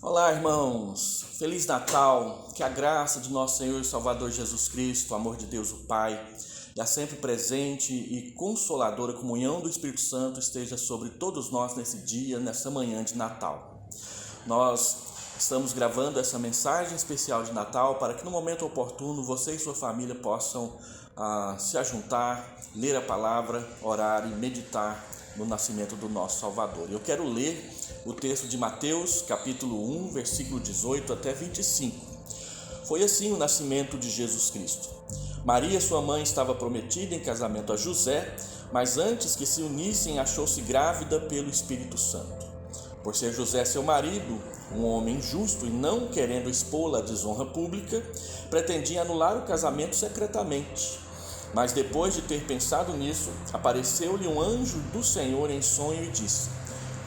Olá, irmãos! Feliz Natal! Que a graça de nosso Senhor e Salvador Jesus Cristo, o amor de Deus o Pai, e a sempre presente e consoladora comunhão do Espírito Santo esteja sobre todos nós nesse dia, nessa manhã de Natal. Nós estamos gravando essa mensagem especial de Natal para que no momento oportuno você e sua família possam se ajuntar, ler a palavra, orar e meditar no nascimento do nosso Salvador. Eu quero ler o texto de Mateus, capítulo 1, versículo 18 até 25. Foi assim o nascimento de Jesus Cristo. Maria, sua mãe, estava prometida em casamento a José, mas antes que se unissem, achou-se grávida pelo Espírito Santo. Por ser José seu marido, um homem justo e não querendo expô-la à desonra pública, pretendia anular o casamento secretamente. Mas depois de ter pensado nisso, apareceu-lhe um anjo do Senhor em sonho e disse: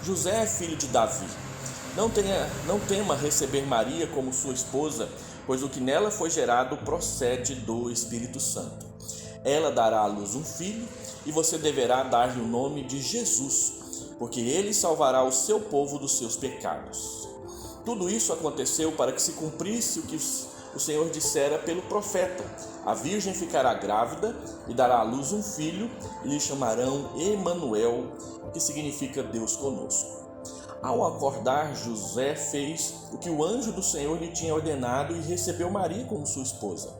José é filho de Davi. Não tema receber Maria como sua esposa, pois o que nela foi gerado procede do Espírito Santo. Ela dará à luz um filho e você deverá dar-lhe o nome de Jesus, porque ele salvará o seu povo dos seus pecados. Tudo isso aconteceu para que se cumprisse o que o Senhor dissera pelo profeta: a virgem ficará grávida e dará à luz um filho e lhe chamarão Emanuel, que significa Deus conosco. Ao acordar, José fez o que o anjo do Senhor lhe tinha ordenado e recebeu Maria como sua esposa,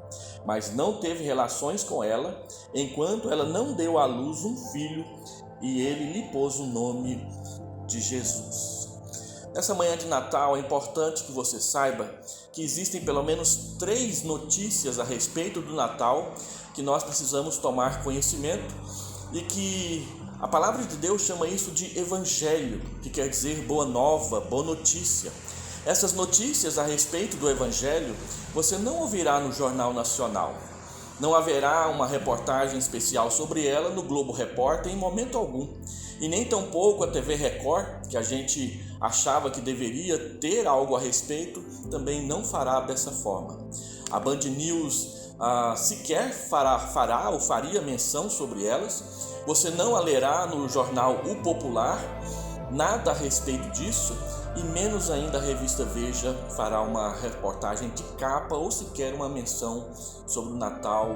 mas não teve relações com ela, enquanto ela não deu à luz um filho, e ele lhe pôs o nome de Jesus. Nessa manhã de Natal é importante que você saiba que existem pelo menos 3 notícias a respeito do Natal que nós precisamos tomar conhecimento e que a palavra de Deus chama isso de Evangelho, que quer dizer boa nova, boa notícia. Essas notícias a respeito do Evangelho você não ouvirá no Jornal Nacional. Não haverá uma reportagem especial sobre ela no Globo Repórter em momento algum. E nem tampouco a TV Record, que a gente achava que deveria ter algo a respeito, também não fará dessa forma. A Band News sequer fará ou faria menção sobre elas. Você não a lerá no jornal O Popular, nada a respeito disso, e menos ainda a revista Veja fará uma reportagem de capa ou sequer uma menção sobre o Natal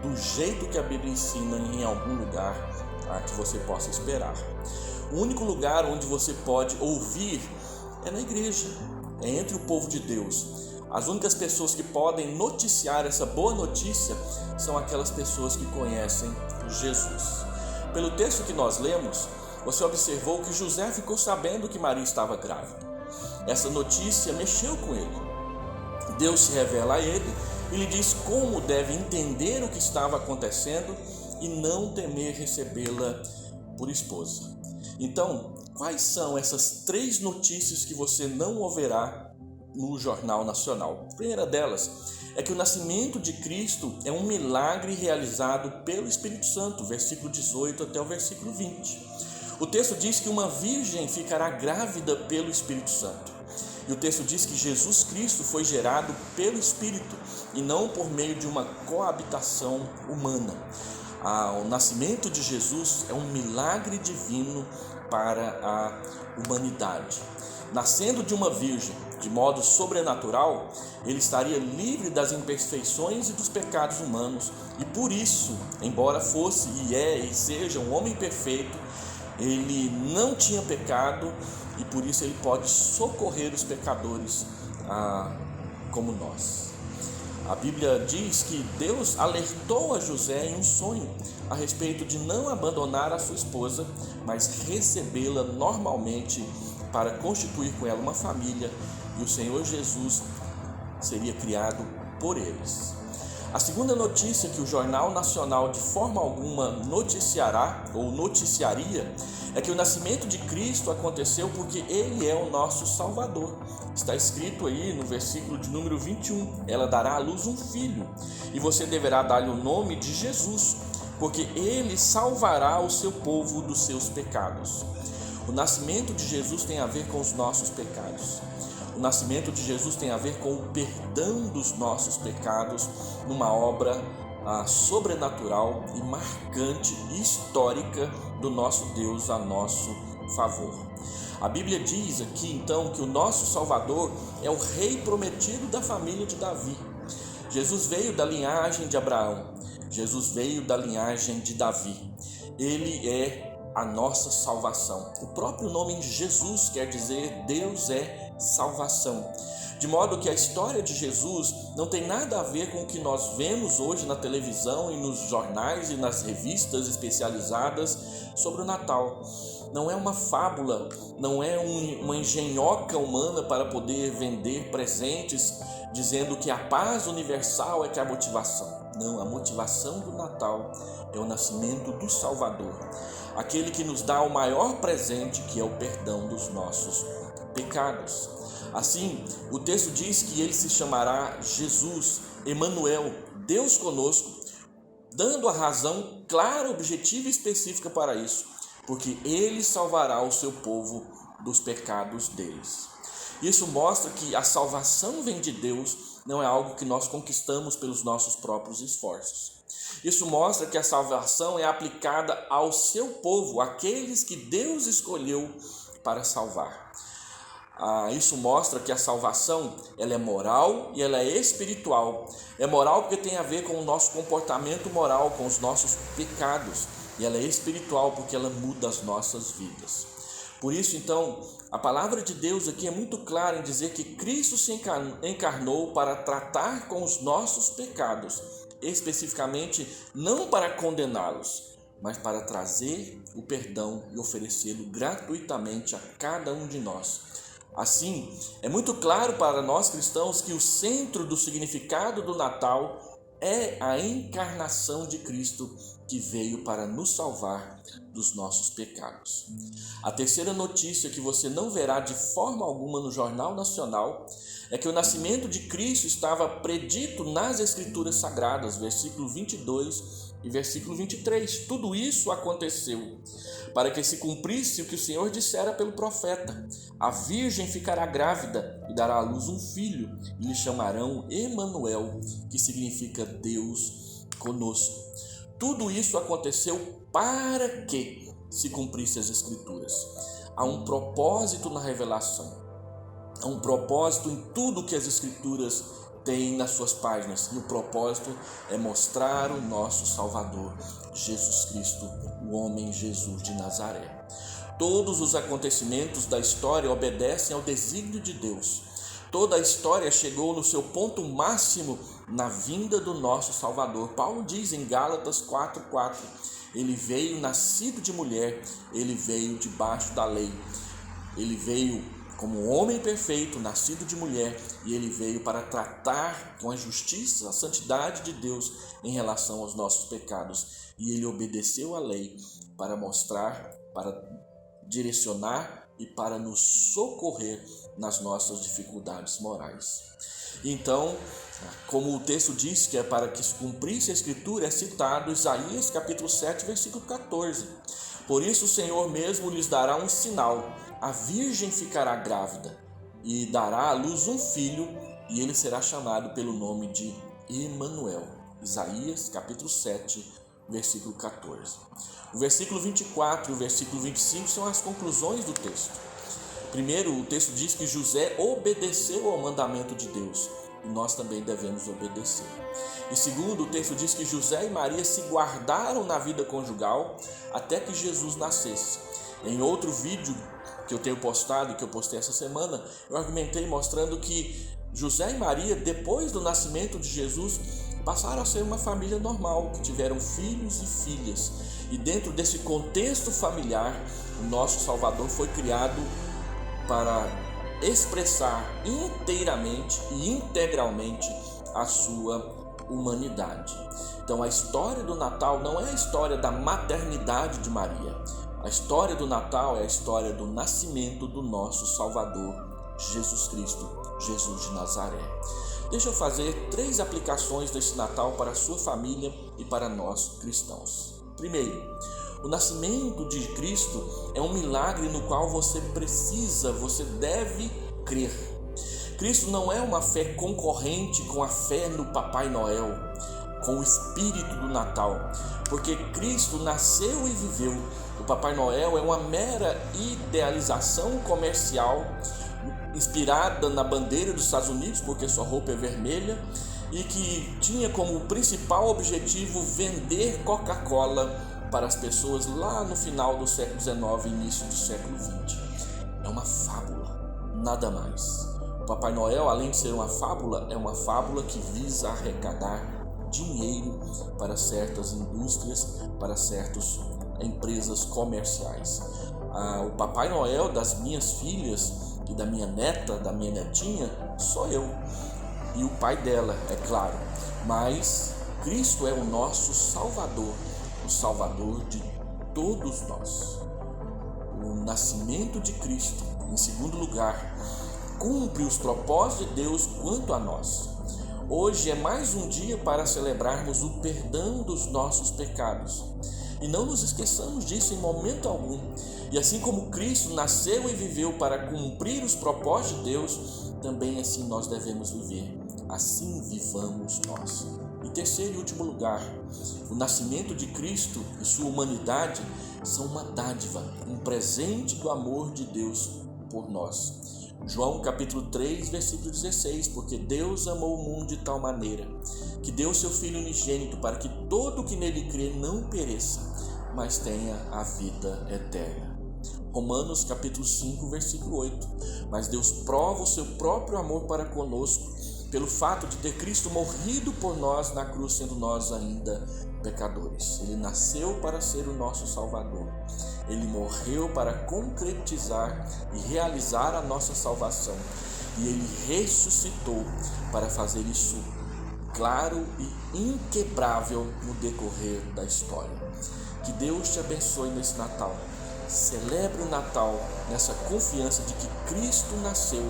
do jeito que a Bíblia ensina em algum lugar que você possa esperar. O único lugar onde você pode ouvir é na igreja, é entre o povo de Deus. As únicas pessoas que podem noticiar essa boa notícia são aquelas pessoas que conhecem Jesus. Pelo texto que nós lemos, você observou que José ficou sabendo que Maria estava grávida. Essa notícia mexeu com ele. Deus se revela a ele e lhe diz como deve entender o que estava acontecendo e não temer recebê-la por esposa. Então, quais são essas 3 notícias que você não ouvirá no Jornal Nacional? A primeira delas é que o nascimento de Cristo é um milagre realizado pelo Espírito Santo, versículo 18 até o versículo 20. O texto diz que uma virgem ficará grávida pelo Espírito Santo. E o texto diz que Jesus Cristo foi gerado pelo Espírito e não por meio de uma coabitação humana. O nascimento de Jesus é um milagre divino para a humanidade. Nascendo de uma virgem, de modo sobrenatural, ele estaria livre das imperfeições e dos pecados humanos. E por isso, embora fosse e seja um homem perfeito, ele não tinha pecado e por isso ele pode socorrer os pecadores como nós. A Bíblia diz que Deus alertou a José em um sonho a respeito de não abandonar a sua esposa, mas recebê-la normalmente para constituir com ela uma família, e o Senhor Jesus seria criado por eles. A segunda notícia que o Jornal Nacional de forma alguma noticiará ou noticiaria é que o nascimento de Cristo aconteceu porque Ele é o nosso Salvador. Está escrito aí no versículo de número 21, ela dará à luz um filho e você deverá dar-lhe o nome de Jesus, porque Ele salvará o seu povo dos seus pecados. O nascimento de Jesus tem a ver com os nossos pecados. O nascimento de Jesus tem a ver com o perdão dos nossos pecados numa obra sobrenatural e marcante e histórica do nosso Deus a nosso favor. A Bíblia diz aqui então que o nosso Salvador é o rei prometido da família de Davi. Jesus veio da linhagem de Abraão, Jesus veio da linhagem de Davi. Ele é a nossa salvação. O próprio nome de Jesus quer dizer Deus é salvação. De modo que a história de Jesus não tem nada a ver com o que nós vemos hoje na televisão e nos jornais e nas revistas especializadas sobre o Natal. Não é uma fábula, não é uma engenhoca humana para poder vender presentes dizendo que a paz universal é que é a motivação. Não, a motivação do Natal é o nascimento do Salvador, aquele que nos dá o maior presente, que é o perdão dos nossos pecados. Assim, o texto diz que ele se chamará Jesus, Emanuel, Deus conosco, dando a razão clara, objetiva e específica para isso, porque ele salvará o seu povo dos pecados deles. Isso mostra que a salvação vem de Deus, não é algo que nós conquistamos pelos nossos próprios esforços. Isso mostra que a salvação é aplicada ao seu povo, aqueles que Deus escolheu para salvar. Isso mostra que a salvação ela é moral e ela é espiritual. É moral porque tem a ver com o nosso comportamento moral, com os nossos pecados. E ela é espiritual porque ela muda as nossas vidas. Por isso, então, a palavra de Deus aqui é muito clara em dizer que Cristo se encarnou para tratar com os nossos pecados, especificamente não para condená-los, mas para trazer o perdão e oferecê-lo gratuitamente a cada um de nós. Assim, é muito claro para nós cristãos que o centro do significado do Natal é a encarnação de Cristo, que veio para nos salvar dos nossos pecados. A terceira notícia que você não verá de forma alguma no Jornal Nacional é que o nascimento de Cristo estava predito nas Escrituras Sagradas, versículo 22 e versículo 23. Tudo isso aconteceu para que se cumprisse o que o Senhor dissera pelo profeta: a virgem ficará grávida e dará à luz um filho, e lhe chamarão Emanuel, que significa Deus conosco. Tudo isso aconteceu para que se cumprisse as Escrituras. Há um propósito na revelação, há um propósito em tudo que as Escrituras têm nas suas páginas. E o propósito é mostrar o nosso Salvador, Jesus Cristo, o homem Jesus de Nazaré. Todos os acontecimentos da história obedecem ao desígnio de Deus. Toda a história chegou no seu ponto máximo na vinda do nosso Salvador. Paulo diz em Gálatas 4:4, ele veio nascido de mulher, ele veio debaixo da lei. Ele veio como homem perfeito, nascido de mulher, e ele veio para tratar com a justiça, a santidade de Deus em relação aos nossos pecados. E ele obedeceu à lei para mostrar, para direcionar e para nos socorrer nas nossas dificuldades morais. Então, como o texto diz que é para que se cumprisse a Escritura, é citado Isaías capítulo 7, versículo 14. Por isso o Senhor mesmo lhes dará um sinal: a virgem ficará grávida e dará à luz um filho, e ele será chamado pelo nome de Emanuel. Isaías capítulo 7, versículo 14. O versículo 24 e o versículo 25 são as conclusões do texto. Primeiro, o texto diz que José obedeceu ao mandamento de Deus, e nós também devemos obedecer. E segundo, o texto diz que José e Maria se guardaram na vida conjugal até que Jesus nascesse. Em outro vídeo que eu tenho postado, que eu postei essa semana, eu argumentei mostrando que José e Maria, depois do nascimento de Jesus, passaram a ser uma família normal, que tiveram filhos e filhas. E dentro desse contexto familiar, o nosso Salvador foi criado para expressar inteiramente e integralmente a sua humanidade. Então a história do Natal não é a história da maternidade de Maria. A história do Natal é a história do nascimento do nosso Salvador, Jesus Cristo, Jesus de Nazaré. Deixa eu fazer 3 aplicações desse Natal para a sua família e para nós cristãos. Primeiro, o nascimento de Cristo é um milagre no qual você deve crer. Cristo não é uma fé concorrente com a fé no Papai Noel, com o espírito do Natal, porque Cristo nasceu e viveu. O Papai Noel é uma mera idealização comercial inspirada na bandeira dos Estados Unidos, porque sua roupa é vermelha, e que tinha como principal objetivo vender Coca-Cola para as pessoas lá no final do século XIX e início do século XX. É uma fábula, nada mais. O Papai Noel, além de ser uma fábula, é uma fábula que visa arrecadar dinheiro para certas indústrias, para certas empresas comerciais. O Papai Noel das minhas filhas e da minha neta, da minha netinha, sou eu. E o pai dela, é claro. Mas Cristo é o nosso Salvador, o Salvador de todos nós. O nascimento de Cristo, em segundo lugar, cumpre os propósitos de Deus quanto a nós. Hoje é mais um dia para celebrarmos o perdão dos nossos pecados. E não nos esqueçamos disso em momento algum. E assim como Cristo nasceu e viveu para cumprir os propósitos de Deus, também assim nós devemos viver. Assim vivamos nós. Em terceiro e último lugar, o nascimento de Cristo e sua humanidade são uma dádiva, um presente do amor de Deus por nós. João capítulo 3, versículo 16, porque Deus amou o mundo de tal maneira que deu seu Filho unigênito para que todo o que nele crê não pereça, mas tenha a vida eterna. Romanos capítulo 5, versículo 8, mas Deus prova o seu próprio amor para conosco pelo fato de ter Cristo morrido por nós na cruz, sendo nós ainda pecadores. Ele nasceu para ser o nosso Salvador. Ele morreu para concretizar e realizar a nossa salvação. E Ele ressuscitou para fazer isso claro e inquebrável no decorrer da história. Que Deus te abençoe nesse Natal. Celebre o Natal nessa confiança de que Cristo nasceu,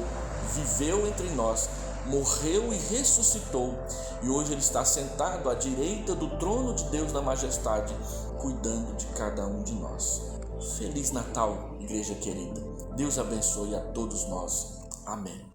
viveu entre nós, morreu e ressuscitou, e hoje Ele está sentado à direita do trono de Deus na majestade, cuidando de cada um de nós. Feliz Natal, igreja querida. Deus abençoe a todos nós. Amém.